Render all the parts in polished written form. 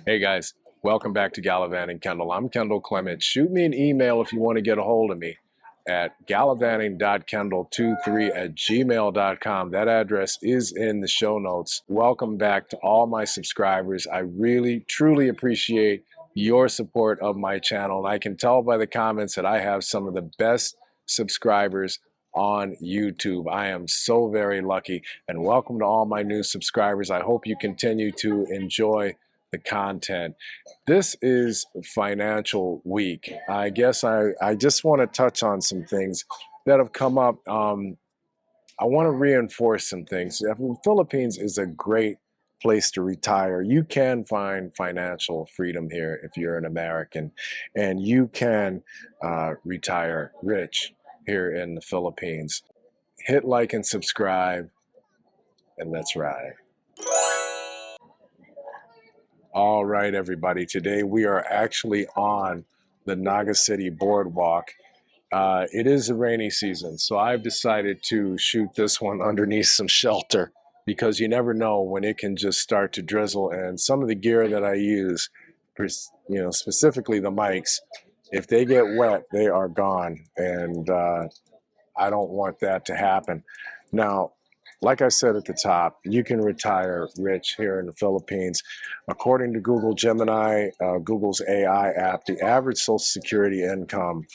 Hey guys, welcome back to Gallivanting Kendall. I'm Kendall Clement. Shoot me an email if you want to get a hold of me at gallivanting.kendall23@gmail.com. That address is in the show notes. Welcome back to all my subscribers. I really, truly appreciate your support of my channel. And I can tell by the comments that I have some of the best subscribers on YouTube. I am so very lucky, and welcome to all my new subscribers. I hope you continue to enjoy the content. This is financial week. I guess I just want to touch on some things that have come up. I want to reinforce some things. The Philippines is a great place to retire. You can find financial freedom here if you're an American, and you can retire rich here in the Philippines. Hit like and subscribe, and let's ride. All right, everybody. Today we are actually on the Naga City Boardwalk. It is a rainy season, so I've decided to shoot this one underneath some shelter because you never know when it can just start to drizzle. And some of the gear that I use, specifically the mics, if they get wet, they are gone. And I don't want that to happen. Now, like I said at the top, you can retire rich here in the Philippines. According to Google Gemini, Google's AI app, the average Social Security income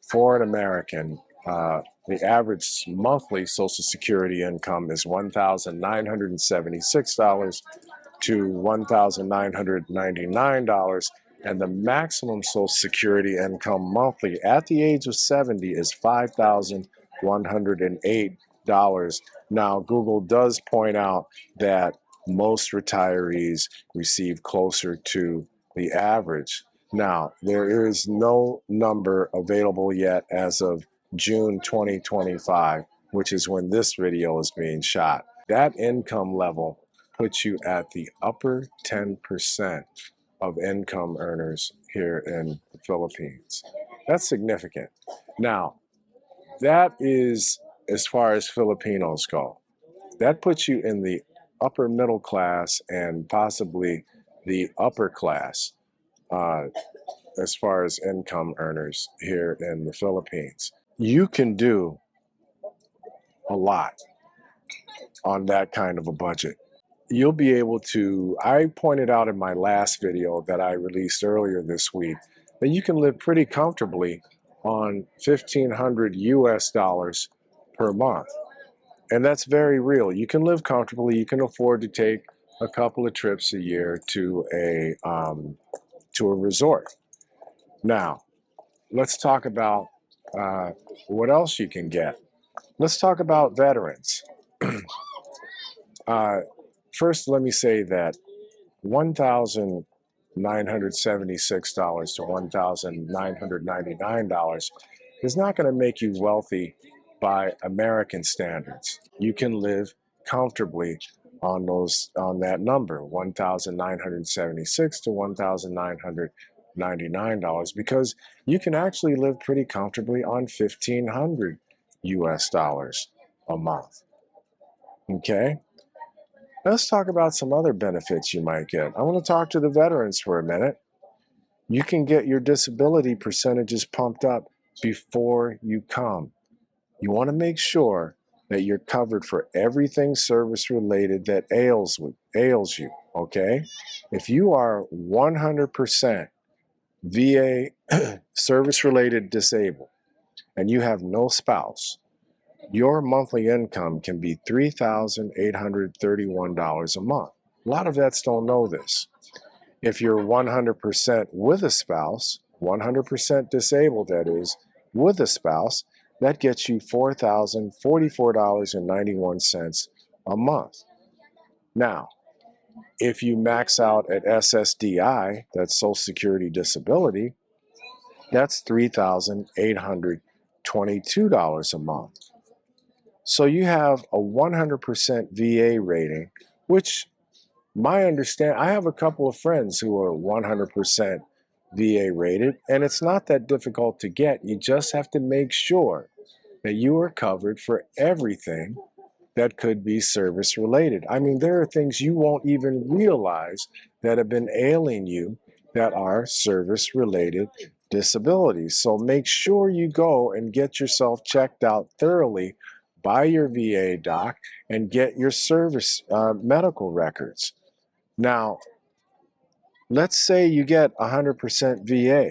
for an American, the average monthly Social Security income is $1,976 to $1,999, and the maximum Social Security income monthly at the age of 70 is $5,108. Now, Google does point out that most retirees receive closer to the average. Now, there is no number available yet as of June 2025, which is when this video is being shot. That income level puts you at the upper 10% of income earners here in the Philippines. That's significant. Now, that is as far as Filipinos go. That puts you in the upper middle class and possibly the upper class as far as income earners here in the Philippines. You can do a lot on that kind of a budget. You'll be able to, I pointed out in my last video that I released earlier this week, that you can live pretty comfortably on 1,500 US dollars per month. And that's very real. You can live comfortably. You can afford to take a couple of trips a year to a resort. Now, let's talk about what else you can get. Let's talk about veterans. First, let me say that $1,976 to $1,999 is not going to make you wealthy by American standards. You can live comfortably on that number, $1,976 to $1,999, because you can actually live pretty comfortably on 1,500 US dollars a month. Okay? Let's talk about some other benefits you might get. I want to talk to the veterans for a minute. You can get your disability percentages pumped up before you come. You want to make sure that you're covered for everything service-related that ails you, okay? If you are 100% VA service-related disabled and you have no spouse, your monthly income can be $3,831 a month. A lot of vets don't know this. If you're 100% with a spouse, 100% disabled that is, with a spouse, that gets you $4,044.91 a month. Now, if you max out at SSDI, that's Social Security Disability, that's $3,822 a month. So you have a 100% VA rating, which I have a couple of friends who are 100% VA rated, and it's not that difficult to get. You just have to make sure that you are covered for everything that could be service related. I mean, there are things you won't even realize that have been ailing you that are service-related disabilities. So make sure you go and get yourself checked out thoroughly by your VA doc and get your service medical records. Now, let's say you get 100% VA,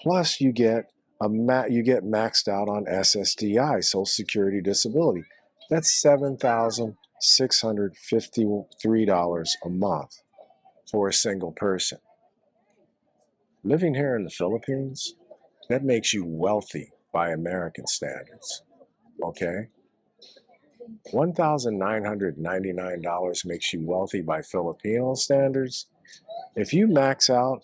plus you get maxed out on SSDI, Social Security Disability. That's $7,653 a month for a single person. Living here in the Philippines, that makes you wealthy by American standards, okay? $1,999 makes you wealthy by Filipino standards. If you max out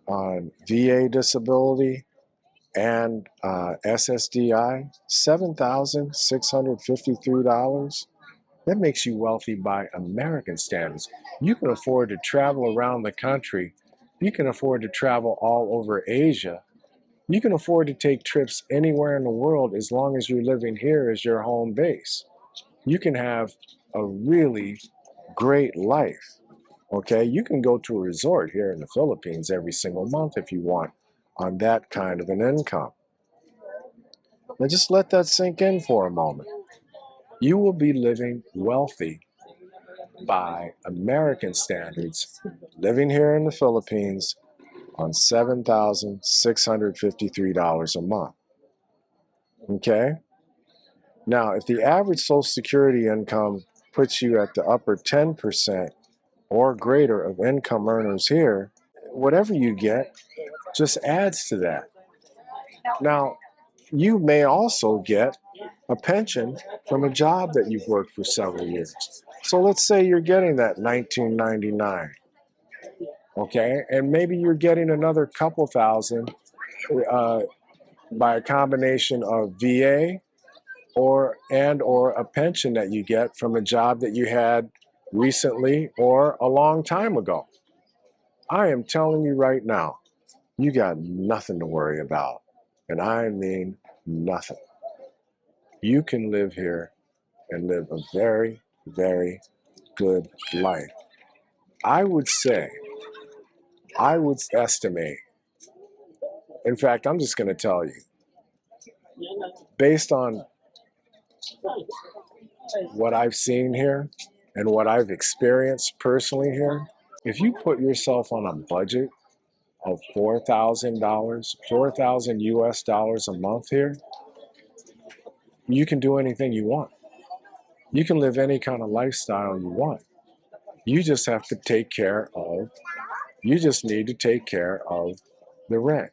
on VA disability and SSDI, $7,653, that makes you wealthy by American standards. You can afford to travel around the country. You can afford to travel all over Asia. You can afford to take trips anywhere in the world as long as you're living here as your home base. You can have a really great life, okay? You can go to a resort here in the Philippines every single month if you want on that kind of an income. Now just let that sink in for a moment. You will be living wealthy by American standards, living here in the Philippines on $7,653 a month. Okay? Now, if the average Social Security income puts you at the upper 10% or greater of income earners here, whatever you get just adds to that. Now, you may also get a pension from a job that you've worked for several years. So let's say you're getting that $19.99, okay? And maybe you're getting another couple thousand by a combination of VA or a pension that you get from a job that you had recently or a long time ago. I am telling you right now, you got nothing to worry about. And I mean nothing. You can live here and live a very, very good life. I would estimate, in fact, I'm just going to tell you, based on what I've seen here and what I've experienced personally here, if you put yourself on a budget of $4,000, 4,000 US dollars a month here, you can do anything you want. You can live any kind of lifestyle you want. You just have to you just need to take care of the rent.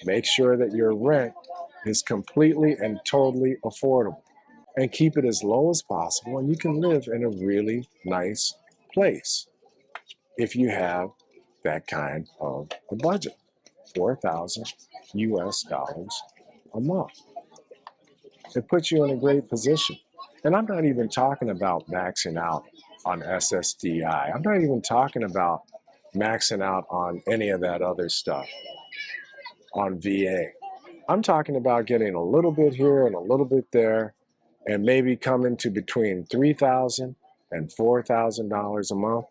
Make sure that your rent is completely and totally affordable and keep it as low as possible. And you can live in a really nice place if you have that kind of a budget, 4,000 US dollars a month. It puts you in a great position. And I'm not even talking about maxing out on SSDI. I'm not even talking about maxing out on any of that other stuff on VA. I'm talking about getting a little bit here and a little bit there and maybe coming to between $3,000 and $4,000 a month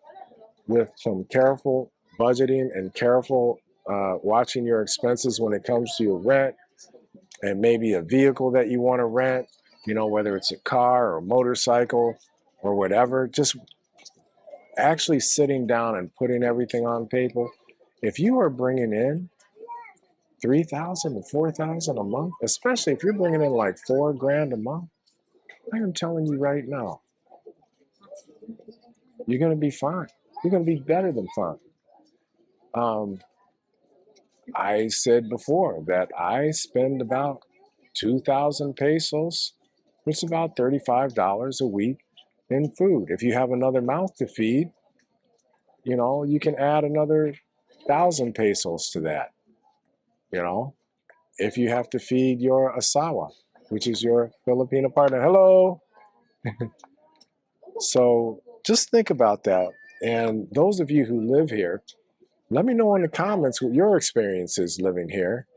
with some careful budgeting and careful watching your expenses when it comes to your rent and maybe a vehicle that you want to rent, you know, whether it's a car or a motorcycle or whatever, just actually sitting down and putting everything on paper. If you are bringing in 3,000 to 4,000 a month, especially if you're bringing in like $4,000 a month, I am telling you right now, you're going to be fine. You're going to be better than fine. I said before that I spend about 2,000 pesos, which is about $35 a week in food. If you have another mouth to feed, you know, you can add another 1,000 pesos to that, you know, if you have to feed your asawa, which is your Filipino partner. Hello. So just think about that. And those of you who live here, let me know in the comments what your experience is living here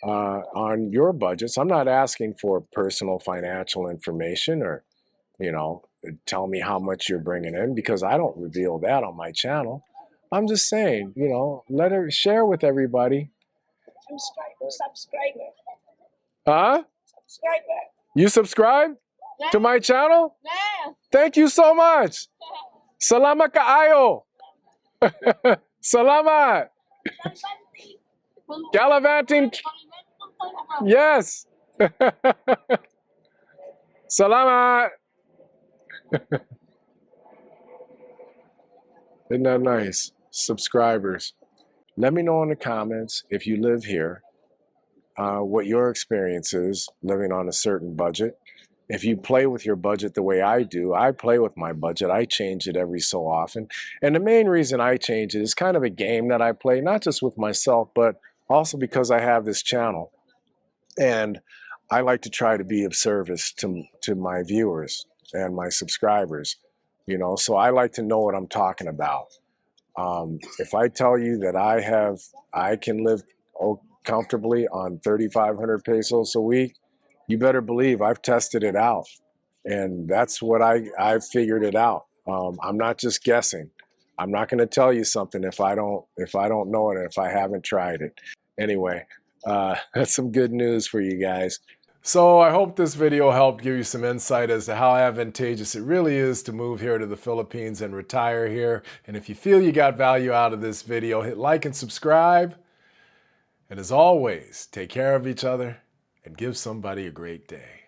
on your budgets. I'm not asking for personal financial information or, you know, tell me how much you're bringing in because I don't reveal that on my channel. I'm just saying, you know, let her share with everybody. Subscriber. Huh? Subscriber. You subscribe to my channel? Yeah. Thank you so much. Salamat kaayo. Salamat. Gallivanting. Yes. Salamat. Isn't that nice? Subscribers. Let me know in the comments if you live here, what your experience is living on a certain budget. If you play with your budget the way I do, I play with my budget. I change it every so often. And the main reason I change it is kind of a game that I play, not just with myself, but also because I have this channel. And I like to try to be of service to my viewers and my subscribers, you know, so I like to know what I'm talking about. If I tell you that I can live comfortably on 3,500 pesos a week, you better believe I've tested it out, and that's what I've figured it out. I'm not just guessing. I'm not going to tell you something if I don't know it and if I haven't tried it. Anyway, that's some good news for you guys. So I hope this video helped give you some insight as to how advantageous it really is to move here to the Philippines and retire here. And if you feel you got value out of this video, hit like and subscribe. And as always, take care of each other and give somebody a great day.